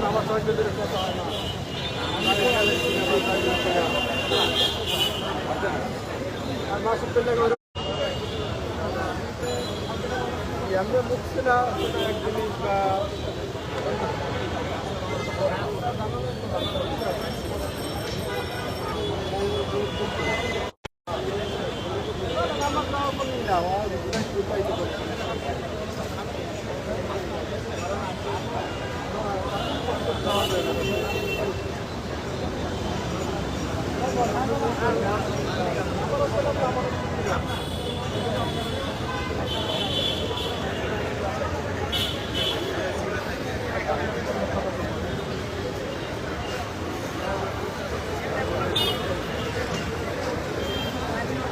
আমার সহযোগীদের কথা হয় না আর মাসুদ এমনি মুখছে না এক জিনিস বা